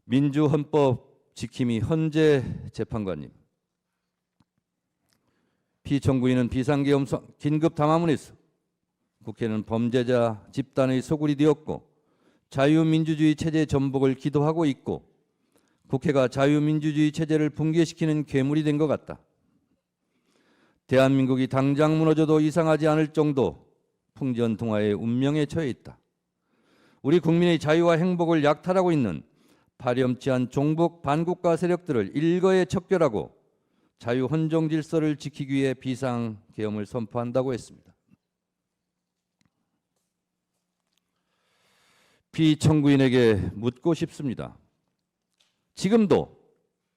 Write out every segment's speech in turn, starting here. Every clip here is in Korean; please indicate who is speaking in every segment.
Speaker 1: 민주헌법 지킴이 헌재 재판관님, 피청구인은 비상계엄 긴급 담화문에서 국회는 범죄자 집단의 소굴이 되었고 자유민주주의 체제 전복을 기도하고 있고 국회가 자유민주주의 체제를 붕괴시키는 괴물이 된 것 같다. 대한민국이 당장 무너져도 이상하지 않을 정도 풍전등화의 운명에 처해 있다. 우리 국민의 자유와 행복을 약탈하고 있는 파렴치한 종북 반국가 세력들을 일거에 척결하고 자유 헌정 질서를 지키기 위해 비상계엄을 선포한다고 했습니다. 피청구인에게 묻고 싶습니다. 지금도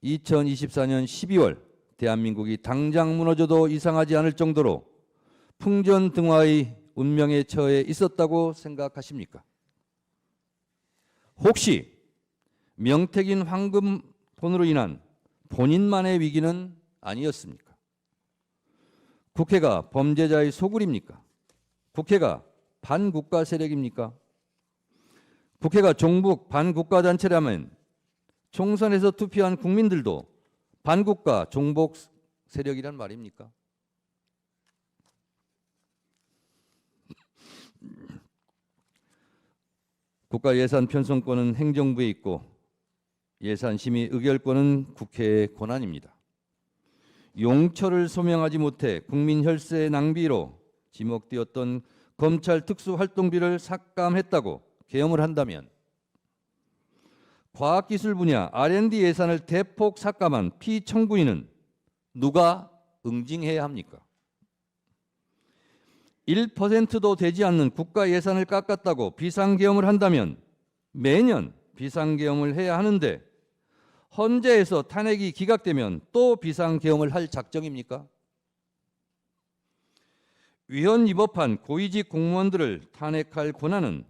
Speaker 1: 2024년 12월 대한민국이 당장 무너져도 이상하지 않을 정도로 풍전등화의 운명에 처해 있었다고 생각하십니까? 혹시 명태균 황금폰으로 인한 본인만의 위기는 아니었습니까? 국회가 범죄자의 소굴입니까? 국회가 반국가 세력입니까? 국회가 종북 반국가 단체라면 총선에서 투표한 국민들도 반국가 종북 세력이란 말입니까? 국가 예산 편성권은 행정부에 있고 예산심의 의결권은 국회의 권한입니다. 용처를 소명하지 못해 국민 혈세 낭비로 지목되었던 검찰 특수활동비를 삭감했다고 계엄을 한다면 과학기술 분야 R&D 예산을 대폭 삭감한 피청구인은 누가 응징해야 합니까? 1%도 되지 않는 국가 예산을 깎았다고 비상계엄을 한다면 매년 비상계엄을 해야 하는데 헌재에서 탄핵이 기각되면 또 비상계엄을 할 작정입니까? 위헌 위법한 고위직 공무원들을 탄핵할 권한은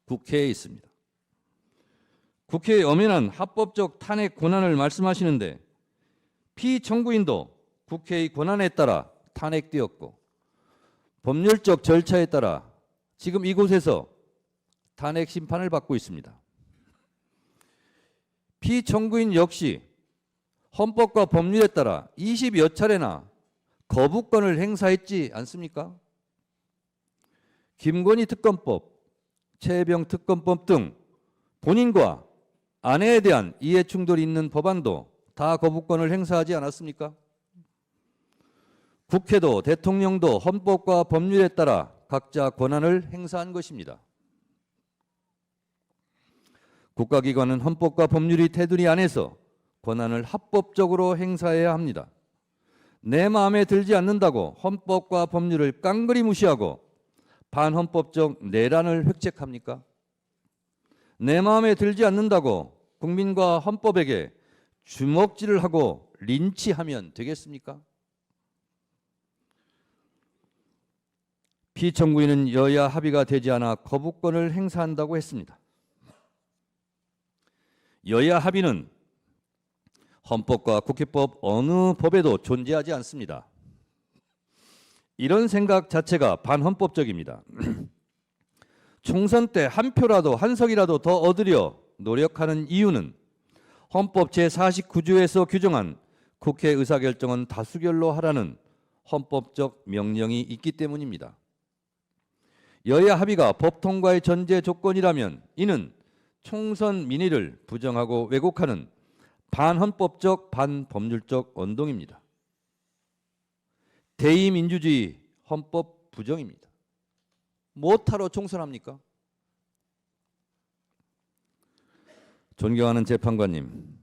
Speaker 1: 국회에 있습니다. 국회의 엄연한 합법적 탄핵 권한을 말씀하시는데 피청구인도 국회의 권한에 따라 탄핵되었고 법률적 절차에 따라 지금 이곳에서 탄핵 심판을 받고 있습니다. 피청구인 역시 헌법과 법률에 따라 20여 차례나 거부권을 행사했지 않습니까? 김건희 특검법, 최혜병 특검법 등 본인과 아내에 대한 이해충돌이 있는 법안도 다 거부권을 행사하지 않았습니까? 국회도 대통령도 헌법과 법률에 따라 각자 권한을 행사한 것입니다. 국가기관은 헌법과 법률이 테두리 안에서 권한을 합법적으로 행사해야 합니다. 내 마음에 들지 않는다고 헌법과 법률을 깡그리 무시하고 반헌법적 내란을 획책합니까? 내 마음에 들지 않는다고 국민과 헌법에게 주먹질을 하고 린치하면 되겠습니까? 피청구인은 여야 합의가 되지 않아 거부권을 행사한다고 했습니다. 여야 합의는 헌법과 국회법 어느 법에도 존재하지 않습니다. 이런 생각 자체가 반헌법적입니다. 총선 때 한 표라도 한 석이라도 더 얻으려 노력하는 이유는 헌법 제49조에서 규정한 국회 의사결정은 다수결로 하라는 헌법적 명령이 있기 때문입니다. 여야 합의가 법 통과의 전제 조건이라면 이는 총선 민의를 부정하고 왜곡하는 반헌법적 반법률적 언동입니다. 대의민주주의 헌법 부정입니다. 뭐하러 총선합니까? 존경하는 재판관님,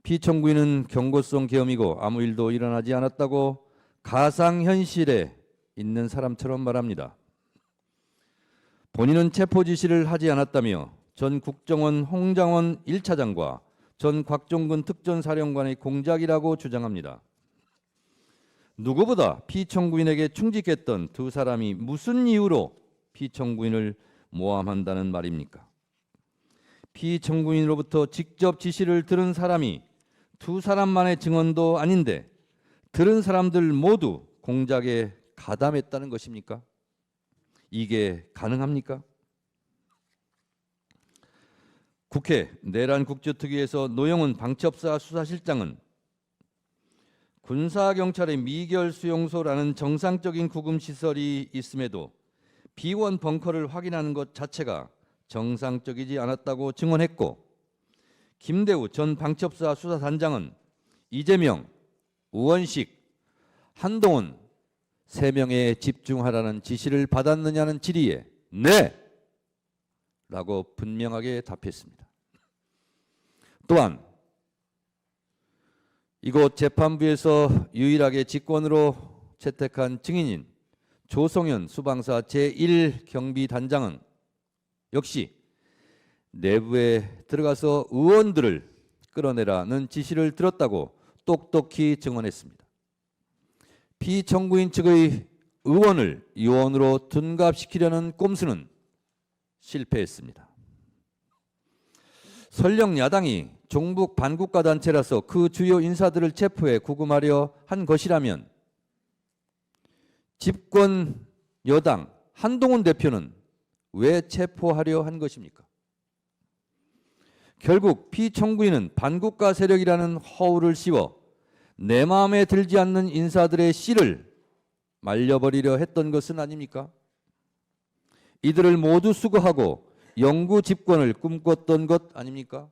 Speaker 1: 피청구인은 경고성 계엄이고 아무 일도 일어나지 않았다고 가상현실에 있는 사람처럼 말합니다. 본인은 체포 지시를 하지 않았다며 전 국정원 홍장원 1차장과 전 곽종근 특전사령관의 공작이라고 주장합니다. 누구보다 피청구인에게 충직했던 두 사람이 무슨 이유로 피청구인을 모함한다는 말입니까? 피청구인으로부터 직접 지시를 들은 사람이 두 사람만의 증언도 아닌데 들은 사람들 모두 공작에 가담했다는 것입니까? 이게 가능합니까? 국회 내란 국조특위에서 노영훈 방첩사 수사실장은 군사경찰의 미결 수용소라는 정상적인 구금시설이 있음에도 비원 벙커를 확인하는 것 자체가 정상적이지 않았다고 증언했고, 김대우 전 방첩사 수사단장은 이재명, 우원식, 한동훈 3명에 집중하라는 지시를 받았느냐는 질의에 네! 라고 분명하게 답했습니다. 또한 이곳 재판부에서 유일하게 직권으로 채택한 증인인 조성현 수방사 제1경비단장은 역시 내부에 들어가서 의원들을 끌어내라는 지시를 들었다고 똑똑히 증언했습니다. 피청구인 측의 의원을 요원으로 둔갑시키려는 꼼수는 실패했습니다. 설령 야당이 종북 반국가 단체라서 그 주요 인사들을 체포해 구금하려 한 것이라면 집권 여당 한동훈 대표는 왜 체포하려 한 것입니까? 결국 피청구인은 반국가 세력이라는 허울을 씌워 내 마음에 들지 않는 인사들의 씨를 말려버리려 했던 것은 아닙니까? 이들을 모두 수거하고 영구 집권을 꿈꿨던 것 아닙니까?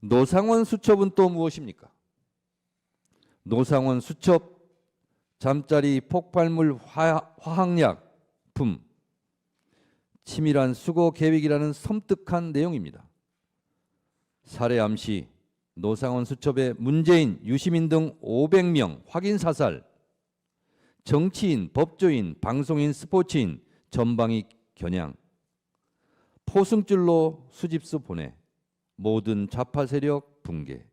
Speaker 1: 노상원 수첩은 또 무엇입니까? 노상원 수첩 잠자리 폭발물 화학약품 치밀한 수거 계획이라는 섬뜩한 내용입니다. 살해 암시, 노상원 수첩의 문재인, 유시민 등 500명 확인 사살, 정치인, 법조인, 방송인, 스포츠인 전방위 겨냥, 포승줄로 수집수 보내, 모든 좌파 세력 붕괴.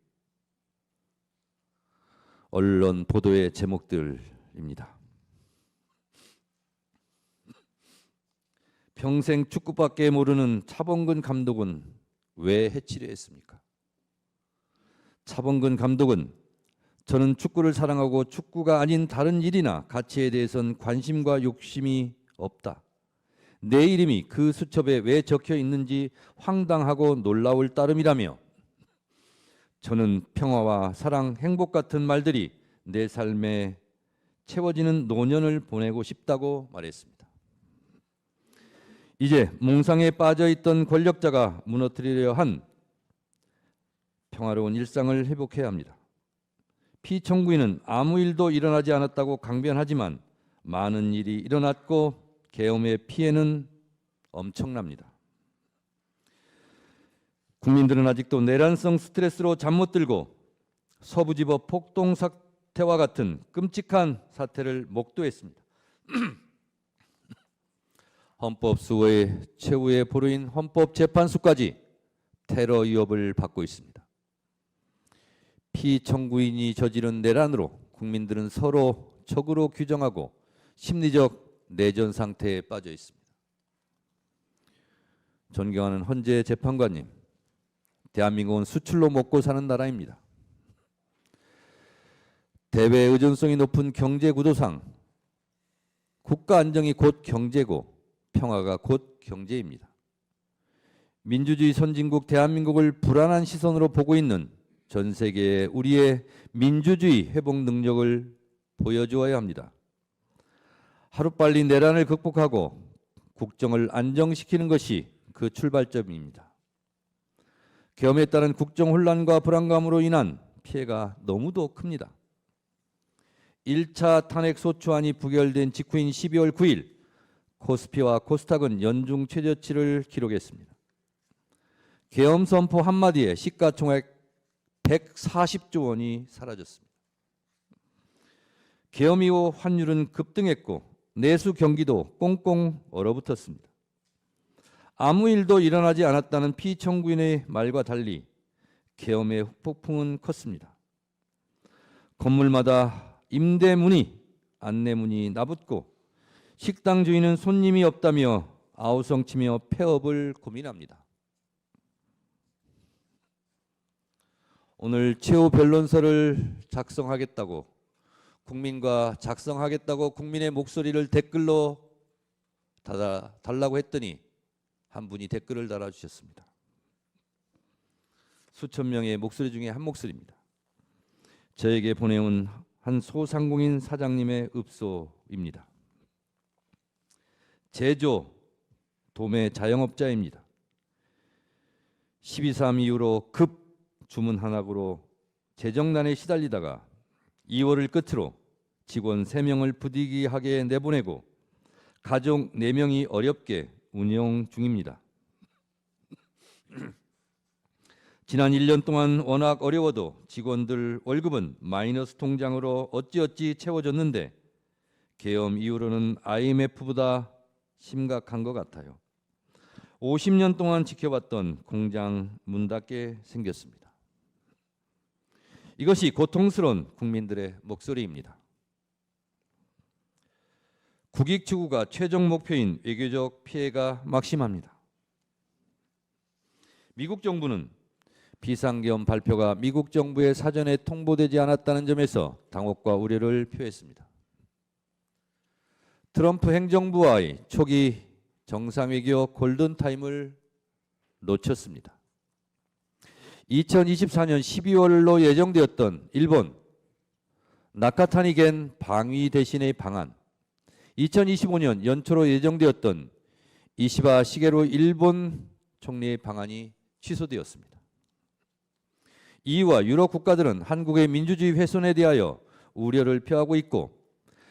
Speaker 1: 언론 보도의 제목들입니다. 평생 축구밖에 모르는 차범근 감독은 왜 해치려 했습니까? 차범근 감독은 저는 축구를 사랑하고 축구가 아닌 다른 일이나 가치에 대해선 관심과 욕심이 없다. 내 이름이 그 수첩에 왜 적혀 있는지 황당하고 놀라울 따름이라며 저는 평화와 사랑, 행복 같은 말들이 내 삶에 채워지는 노년을 보내고 싶다고 말했습니다. 이제 몽상에 빠져있던 권력자가 무너뜨리려 한 평화로운 일상을 회복해야 합니다. 피청구인은 아무 일도 일어나지 않았다고 강변하지만 많은 일이 일어났고 계엄의 피해는 엄청납니다. 국민들은 아직도 내란성 스트레스로 잠 못 들고 서부지법 폭동 사태와 같은 끔찍한 사태를 목도했습니다. 헌법수호의 최후의 보루인 헌법재판소까지 테러 위협을 받고 있습니다. 피청구인이 저지른 내란으로 국민들은 서로 적으로 규정하고 심리적 내전 상태에 빠져 있습니다. 존경하는 헌재 재판관님, 대한민국은 수출로 먹고 사는 나라입니다. 대외 의존성이 높은 경제 구도상 국가 안정이 곧 경제고 평화가 곧 경제입니다. 민주주의 선진국 대한민국을 불안한 시선으로 보고 있는 전 세계에 우리의 민주주의 회복 능력을 보여주어야 합니다. 하루빨리 내란을 극복하고 국정을 안정시키는 것이 그 출발점입니다. 계엄에 따른 국정 혼란과 불안감으로 인한 피해가 너무도 큽니다. 1차 탄핵소추안이 부결된 직후인 12월 9일 코스피와 코스닥은 연중 최저치를 기록했습니다. 계엄 선포 한마디에 시가총액 140조 원이 사라졌습니다. 계엄 이후 환율은 급등했고 내수 경기도 꽁꽁 얼어붙었습니다. 아무 일도 일어나지 않았다는 피청구인의 말과 달리 계엄의 후폭풍은 컸습니다. 건물마다 임대문이, 안내문이 나붙고 식당 주인은 손님이 없다며 아우성치며 폐업을 고민합니다. 오늘 최후 변론서를 작성하겠다고 국민의 목소리를 댓글로 달라고 했더니 한 분이 댓글을 달아주셨습니다. 수천 명의 목소리 중에 한 목소리입니다. 저에게 보내온 한 소상공인 사장님의 읍소입니다. 제조, 도매 자영업자입니다. 12.3 이후로 급 주문 한학으로 재정난에 시달리다가 2월을 끝으로 직원 3명을 부득이하게 내보내고 가족 4명이 어렵게 운영 중입니다. 지난 1년 동안 워낙 어려워도 직원들 월급은 마이너스 통장으로 어찌어찌 채워졌는데 계엄 이후로는 IMF보다 심각한 것 같아요. 50년 동안 지켜봤던 공장 문 닫게 생겼습니다. 이것이 고통스러운 국민들의 목소리입니다. 국익 추구가 최종 목표인 외교적 피해가 막심합니다. 미국 정부는 비상계엄 발표가 미국 정부의 사전에 통보되지 않았다는 점에서 당혹과 우려를 표했습니다. 트럼프 행정부와의 초기 정상외교 골든타임을 놓쳤습니다. 2024년 12월로 예정되었던 일본 나카타니겐 방위 대신의 방한, 2025년 연초로 예정되었던 이시바 시게루 일본 총리의 방안이 취소되었습니다. EU와 유럽 국가들은 한국의 민주주의 훼손에 대하여 우려를 표하고 있고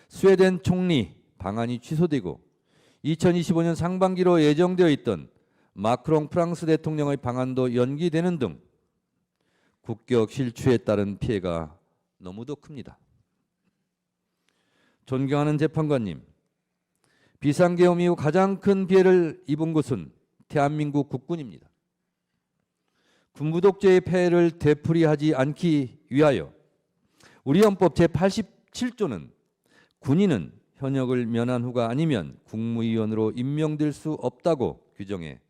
Speaker 1: 스웨덴 총리 방안이 취소되고 2025년 상반기로 예정되어 있던 마크롱 프랑스 대통령의 방안도 연기되는 등 국격 실추에 따른 피해가 너무도 큽니다. 존경하는 재판관님, 비상계엄 이후 가장 큰 피해를 입은 곳은 대한민국 국군입니다. 군부 독재의 폐해를 되풀이하지 않기 위하여 우리 헌법 제87조는 군인은 현역을 면한 후가 아니면 국무위원으로 임명될 수 없다고 규정해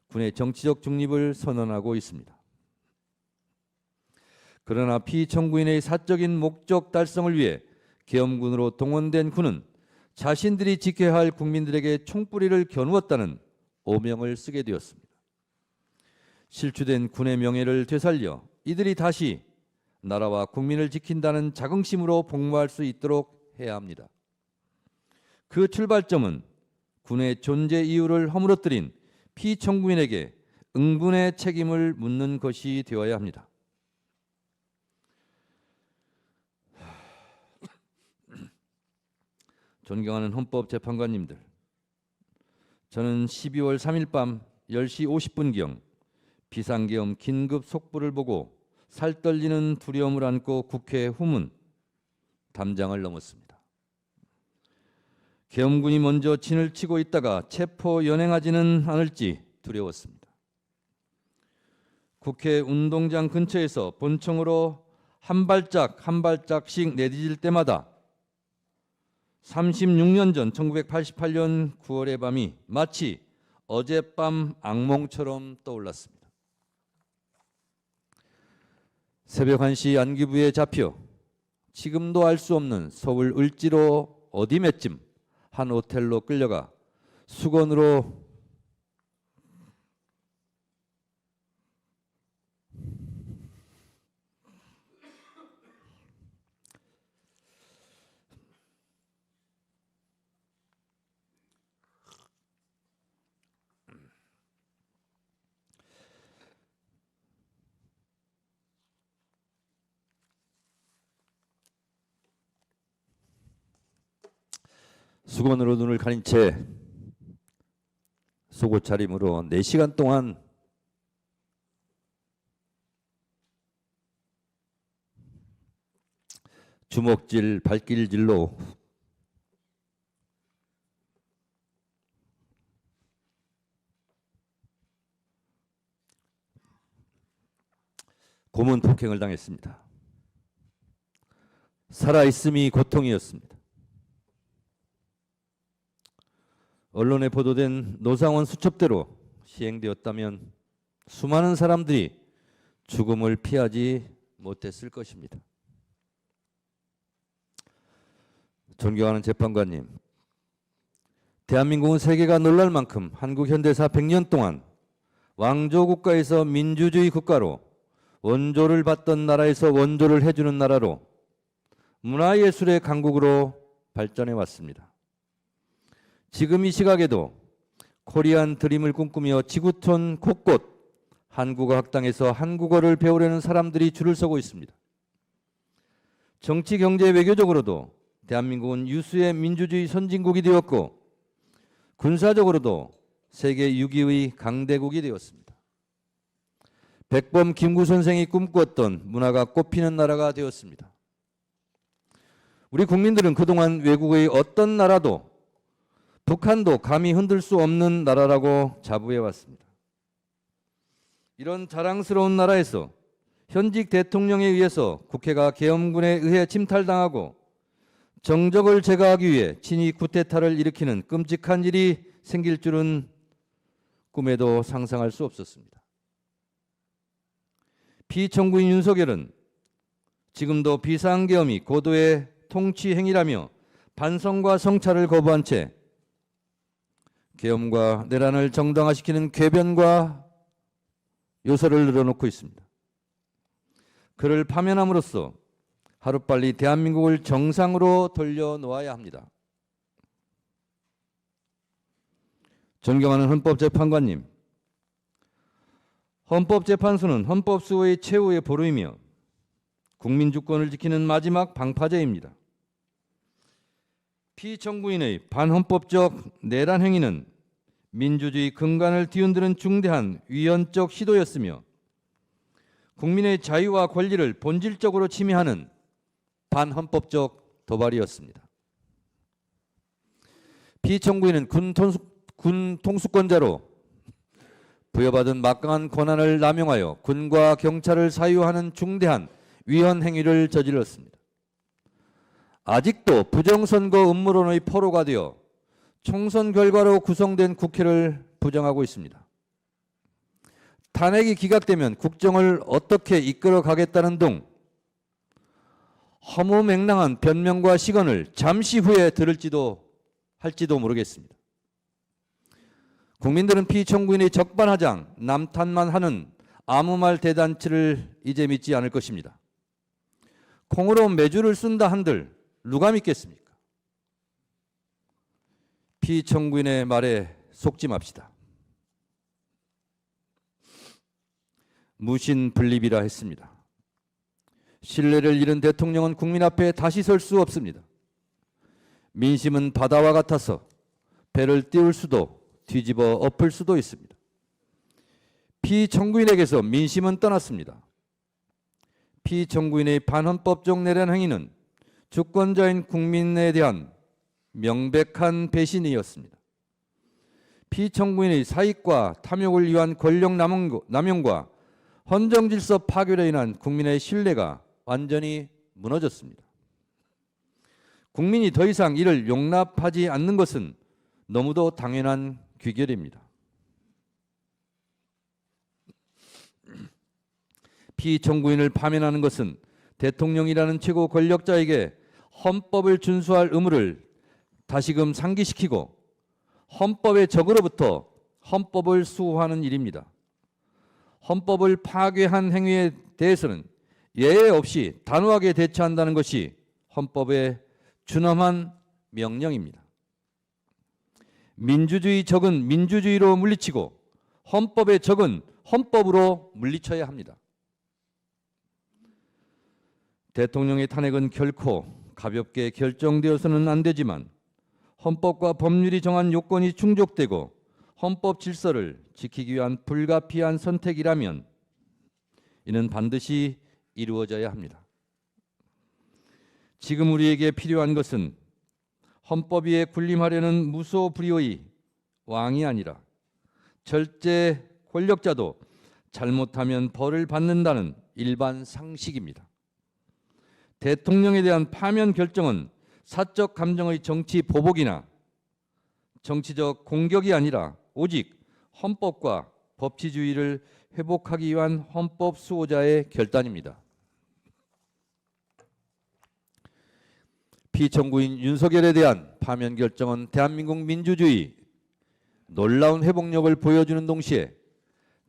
Speaker 1: 군의 정치적 중립을 선언하고 있습니다. 그러나 피청구인의 사적인 목적 달성을 위해 계엄군으로 동원된 군은 자신들이 지켜야 할 국민들에게 총뿌리를 겨누었다는 오명을 쓰게 되었습니다. 실추된 군의 명예를 되살려 이들이 다시 나라와 국민을 지킨다는 자긍심으로 복무할 수 있도록 해야 합니다. 그 출발점은 군의 존재 이유를 허물어뜨린 피청구인에게 응분의 책임을 묻는 것이 되어야 합니다. 존경하는 헌법재판관님들, 저는 12월 3일 밤 10시 50분경 비상계엄 긴급 속보를 보고 살떨리는 두려움을 안고 국회 후문 담장을 넘었습니다. 계엄군이 먼저 진을 치고 있다가 체포 연행하지는 않을지 두려웠습니다. 국회 운동장 근처에서 본청으로 한 발짝씩 내디딜 때마다 36년 전 1988년 9월의 밤이 마치 어젯밤 악몽처럼 떠올랐습니다. 새벽 1시 안기부에 잡혀 지금도 알 수 없는 서울 을지로 어디매쯤 한 호텔로 끌려가 수건으로 수건으로 눈을 가린 채 속옷 차림으로 4시간 동안 주먹질, 발길질로 고문 폭행을 당했습니다. 살아있음이 고통이었습니다. 언론에 보도된 노상원 수첩대로 시행되었다면 수많은 사람들이 죽음을 피하지 못했을 것입니다. 존경하는 재판관님, 대한민국은 세계가 놀랄 만큼 한국 현대사 100년 동안 왕조 국가에서 민주주의 국가로, 원조를 받던 나라에서 원조를 해주는 나라로, 문화예술의 강국으로 발전해 왔습니다. 지금 이 시각에도 코리안 드림을 꿈꾸며 지구촌 곳곳 한국어 학당에서 한국어를 배우려는 사람들이 줄을 서고 있습니다. 정치, 경제, 외교적으로도 대한민국은 유수의 민주주의 선진국이 되었고, 군사적으로도 세계 6위의 강대국이 되었습니다. 백범 김구 선생이 꿈꾸었던 문화가 꽃피는 나라가 되었습니다. 우리 국민들은 그동안 외국의 어떤 나라도, 북한도 감히 흔들 수 없는 나라라고 자부해 왔습니다. 이런 자랑스러운 나라에서 현직 대통령에 의해서 국회가 계엄군에 의해 침탈당하고 정적을 제거하기 위해 친위 쿠데타를 일으키는 끔찍한 일이 생길 줄은 꿈에도 상상할 수 없었습니다. 피청구인 윤석열은 지금도 비상계엄이 고도의 통치 행위라며 반성과 성찰을 거부한 채 계엄과 내란을 정당화시키는 궤변과 요소를 늘어놓고 있습니다. 그를 파면함으로써 하루빨리 대한민국을 정상으로 돌려놓아야 합니다. 존경하는 헌법재판관님, 헌법재판소는 헌법수호의 최후의 보루이며 국민주권을 지키는 마지막 방파제입니다. 피청구인의 반헌법적 내란 행위는 민주주의 근간을 뒤흔드는 중대한 위헌적 시도였으며 국민의 자유와 권리를 본질적으로 침해하는 반헌법적 도발이었습니다. 피청구인은 군 통수권자로 부여받은 막강한 권한을 남용하여 군과 경찰을 사유하는 중대한 위헌 행위를 저질렀습니다. 아직도 부정선거 음모론의 포로가 되어 총선 결과로 구성된 국회를 부정하고 있습니다. 탄핵이 기각되면 국정을 어떻게 이끌어 가겠다는 등 허무맹랑한 변명과 시건을 잠시 후에 들을지도 할지도 모르겠습니다. 국민들은 피청구인의 적반하장, 남탓만 하는 아무 말 대잔치를 이제 믿지 않을 것입니다. 콩으로 매주를 쓴다 한들 누가 믿겠습니까? 피청구인의 말에 속지 맙시다. 무신분립이라 했습니다. 신뢰를 잃은 대통령은 국민 앞에 다시 설 수 없습니다. 민심은 바다와 같아서 배를 띄울 수도 뒤집어 엎을 수도 있습니다. 피청구인에게서 민심은 떠났습니다. 피청구인의 반헌법적 내란 행위는 주권자인 국민에 대한 명백한 배신이었습니다. 피청구인의 사익과 탐욕을 위한 권력 남용과 헌정질서 파괴로 인한 국민의 신뢰가 완전히 무너졌습니다. 국민이 더 이상 이를 용납하지 않는 것은 너무도 당연한 귀결입니다. 피청구인을 파면하는 것은 대통령이라는 최고 권력자에게 헌법을 준수할 의무를 다시금 상기시키고 헌법의 적으로부터 헌법을 수호하는 일입니다. 헌법을 파괴한 행위에 대해서는 예외 없이 단호하게 대처한다는 것이 헌법의 준엄한 명령입니다. 민주주의 적은 민주주의로 물리치고 헌법의 적은 헌법으로 물리쳐야 합니다. 대통령의 탄핵은 결코 가볍게 결정되어서는 안 되지만 헌법과 법률이 정한 요건이 충족되고 헌법 질서를 지키기 위한 불가피한 선택이라면 이는 반드시 이루어져야 합니다. 지금 우리에게 필요한 것은 헌법 위에 군림하려는 무소불위의 왕이 아니라 절제 권력자도 잘못하면 벌을 받는다는 일반 상식입니다. 대통령에 대한 파면 결정은 사적 감정의 정치 보복이나 정치적 공격이 아니라 오직 헌법과 법치주의를 회복하기 위한 헌법 수호자의 결단입니다. 피청구인 윤석열에 대한 파면 결정은 대한민국 민주주의 놀라운 회복력을 보여주는 동시에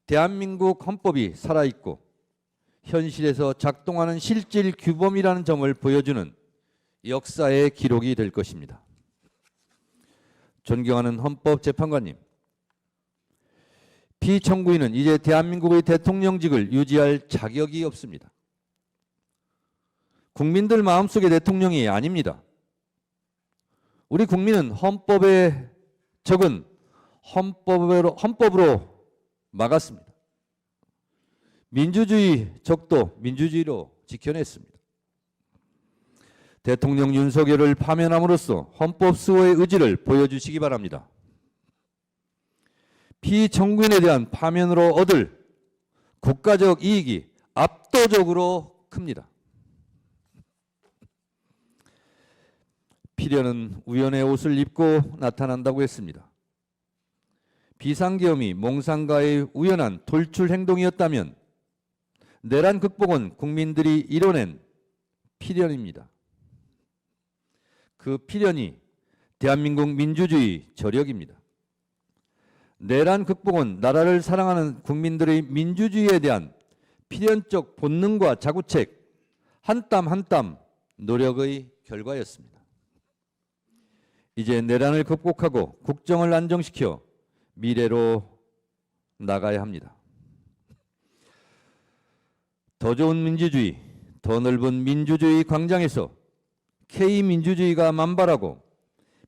Speaker 1: 대한민국 헌법이 살아있고 현실에서 작동하는 실질 규범이라는 점을 보여주는 역사의 기록이 될 것입니다. 존경하는 헌법재판관님, 피청구인은 이제 대한민국의 대통령직을 유지할 자격이 없습니다. 국민들 마음속의 대통령이 아닙니다. 우리 국민은 헌법에 적은 헌법으로 막았습니다. 민주주의 적도 민주주의로 지켜냈습니다. 대통령 윤석열을 파면함으로써 헌법 수호의 의지를 보여주시기 바랍니다. 피청구인에 대한 파면으로 얻을 국가적 이익이 압도적으로 큽니다. 필연은 우연의 옷을 입고 나타난다고 했습니다. 비상계엄이 몽상가의 우연한 돌출 행동이었다면 내란 극복은 국민들이 이뤄낸 필연입니다. 그 필연이 대한민국 민주주의 저력입니다. 내란 극복은 나라를 사랑하는 국민들의 민주주의에 대한 필연적 본능과 자구책, 한 땀 한 땀 노력의 결과였습니다. 이제 내란을 극복하고 국정을 안정시켜 미래로 나가야 합니다. 더 좋은 민주주의, 더 넓은 민주주의 광장에서 K민주주의가 만발하고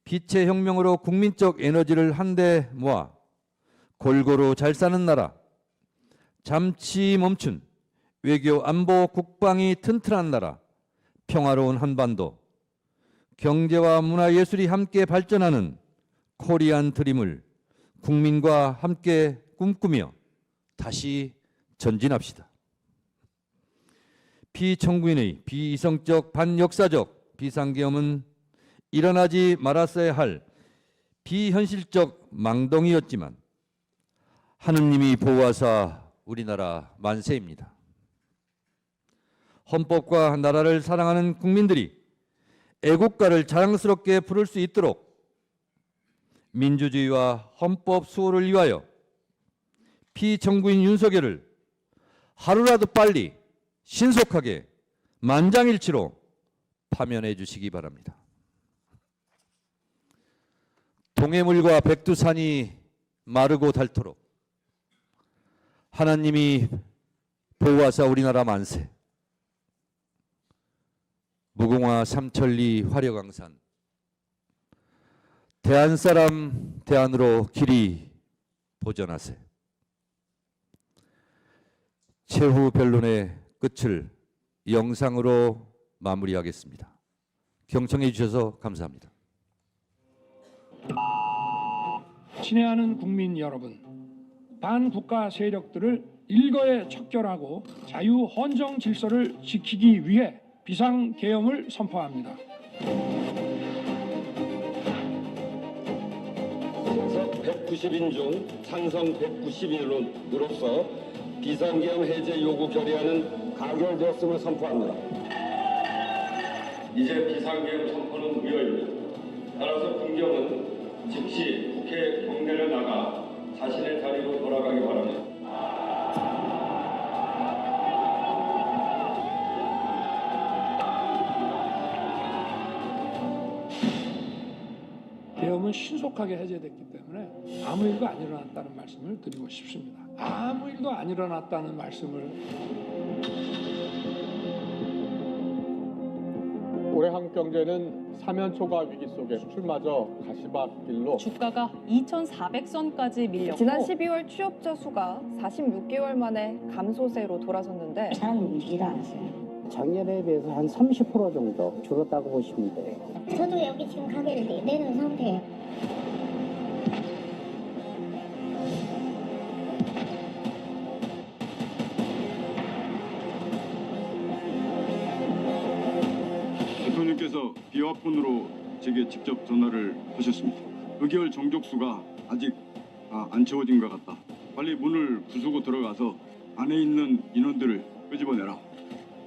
Speaker 1: 빛의 혁명으로 국민적 에너지를 한데 모아 골고루 잘 사는 나라, 잠시 멈춘 외교 안보 국방이 튼튼한 나라, 평화로운 한반도, 경제와 문화 예술이 함께 발전하는 코리안 드림을 국민과 함께 꿈꾸며 다시 전진합시다. 피청구인의 비이성적 반역사적 비상계엄은 일어나지 말았어야 할 비현실적 망동이었지만 하느님이 보호하사 우리나라 만세입니다. 헌법과 나라를 사랑하는 국민들이 애국가를 자랑스럽게 부를 수 있도록 민주주의와 헌법 수호를 위하여 피청구인 윤석열을 하루라도 빨리 신속하게 만장일치로 파면해 주시기 바랍니다. 동해물과 백두산이 마르고 닳도록 하나님이 보호하사 우리나라 만세. 무궁화 삼천리 화려강산 대한사람 대안으로 길이 보전하세. 최후 변론의 끝을 영상으로 마무리하겠습니다. 경청해 주셔서 감사합니다.
Speaker 2: 친애하는 국민 여러분, 반국가 세력들을 일거에 척결하고 자유 헌정 질서를 지키기 위해 비상계엄을 선포합니다.
Speaker 3: 찬성 190인 중 찬성 191로서 비상계엄 해제 요구 결의안은 가결되었음을 선포합니다. 이제 비상계엄 선포는 무효입니다. 따라서 국경은 즉시 국회 경내를 나가 자신의 자리로 돌아가기 바랍니다.
Speaker 2: 계엄은 신속하게 해제됐기 때문에 아무 일도 안 일어났다는 말씀을 드리고 싶습니다. 아무 일도 안 일어났다는 말씀을.
Speaker 4: 올해 한국 경제는 사면 초과 위기 속에 수출마저 가시밭길로
Speaker 5: 주가가 2,400선까지 밀렸고
Speaker 6: 지난 12월 취업자 수가 46개월 만에 감소세로 돌아섰는데
Speaker 7: 사람이 일 안 했어요.
Speaker 8: 작년에 비해서 한 30% 정도 줄었다고 보시면 돼요.
Speaker 7: 저도 여기 지금 가게를 내놓은 상태예요.
Speaker 9: 대통령께서 비화폰으로 제게 직접 전화를 하셨습니다. 의결 정족수가 아직 안 채워진 것 같다. 빨리 문을 부수고 들어가서 안에 있는 인원들을 끄집어내라.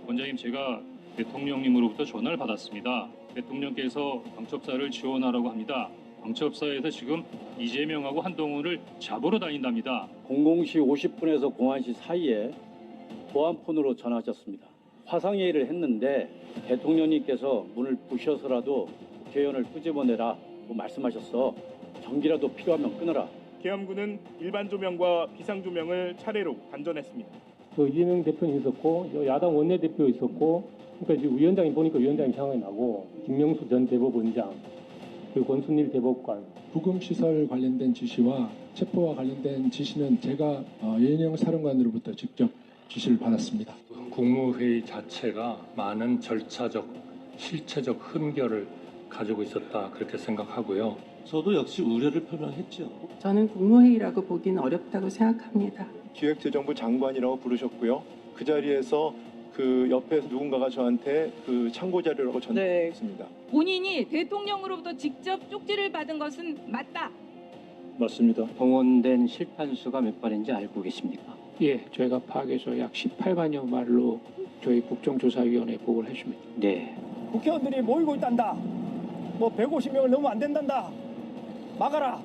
Speaker 10: 원장님, 제가 대통령님으로부터 전화를 받았습니다. 대통령께서 방첩사를 지원하라고 합니다. 방첩사에서 지금 이재명하고 한동훈을 잡으러 다닌답니다.
Speaker 8: 00시 50분에서 01시 사이에 보안폰으로 전화하셨습니다. 화상회의를 했는데 대통령님께서 문을 부셔서라도 국회의원을 끄집어내라고 말씀하셨어. 전기라도 필요하면 끊어라.
Speaker 11: 계엄군은 일반 조명과 비상 조명을 차례로 단전했습니다.
Speaker 12: 이재명 대표는 있었고 야당 원내대표 있었고 그러니까 지금 위원장이 보니까 위원장이 생각이 나고 김명수 전 대법원장 그리고 권순일 대법관
Speaker 2: 부금 시설 관련된 지시와 체포와 관련된 지시는 제가 예인영 사령관으로부터 직접 지시를 받았습니다.
Speaker 12: 국무회의 자체가 많은 절차적 실체적 흠결을 가지고 있었다 그렇게 생각하고요.
Speaker 13: 저도 역시 우려를 표명했죠.
Speaker 14: 저는 국무회의라고 보기는 어렵다고 생각합니다.
Speaker 11: 기획재정부 장관이라고 부르셨고요. 그 자리에서 그 옆에 누군가가 저한테 그 참고 자료라고 전달했습니다.
Speaker 5: 본인이 대통령으로부터 직접 쪽지를 받은 것은 맞다.
Speaker 8: 맞습니다. 동원된 실판수가 몇 발인지 알고 계십니까?
Speaker 2: 예, 저희가 파악해서 약 18만여 말로 저희 국정조사위원회에 보고를 해줍니다.
Speaker 8: 네.
Speaker 13: 국회의원들이 모이고 있단다. 뭐 150명을 넘으면 안 된단다. 막아라.